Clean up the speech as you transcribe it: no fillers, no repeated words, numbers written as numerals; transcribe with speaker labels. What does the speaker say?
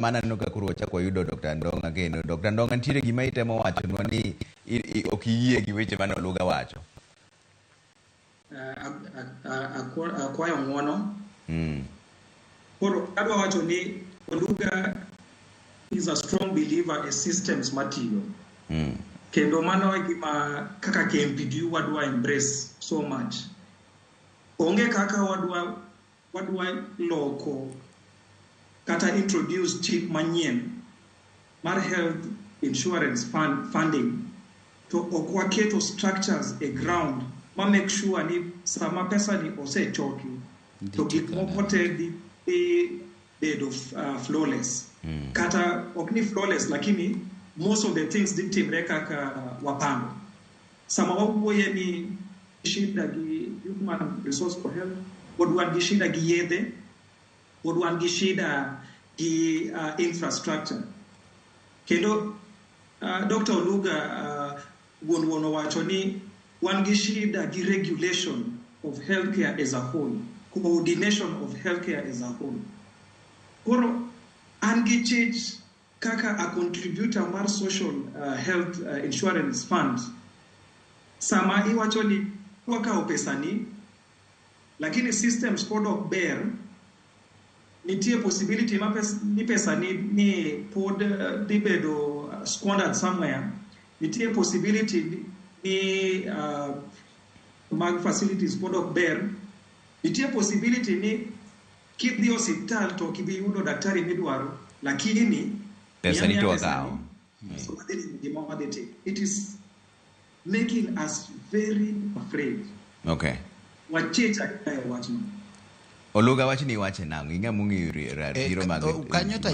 Speaker 1: mana no ka kuro chako yudo Dr. Ndong'a kendo. Dr. Ndong'a nitiere gima itemo wacho nwa ni ok iyie gi weche mane Oluga wacho.
Speaker 2: Akwayo ng'uono. Koro adwa wacho ni Oluga is a strong believer in systems matiyo. Kendo mano e gima kaka KMPD wadwa embrace so much. Onge kaka wadwa loko kata introduce chip manyien mar health insurance funding to okwaketo structures a ground ma make sure ni sama pesa ni osechoki to gik moko te di bedo flawless. Kata ok ni flawless lakini most of the things did timre kaka wapango. Sama wawuoye ni shida gi human resource for health, wadwan gi shida gi yedhe, wadwan gi shida gi infrastructure. Kendo Dr. Oluga wuon wacho ni wan gi shida gi regulation of healthcare as a whole, coordination of healthcare as a whole. Koro an gi chich kaka a contributor mar social health insurance fund. Sama iwacho ni wakao pesa ni, lakini systems pod ok ber, nitie possibility ni pesa ni pod dibedo squandered somewhere, nitie possibility ni mag facilities pod ok ber, nitie possibility ni kidhi hospital to kibi yudo daktari midwaro, lakini
Speaker 1: pesa ni to wakao.
Speaker 2: So it is making us very afraid.
Speaker 1: Okay.
Speaker 2: Wachecha kaya wachno.
Speaker 1: Oluga wachi ni wache nango, inga mungi ratiro mag
Speaker 3: kanyota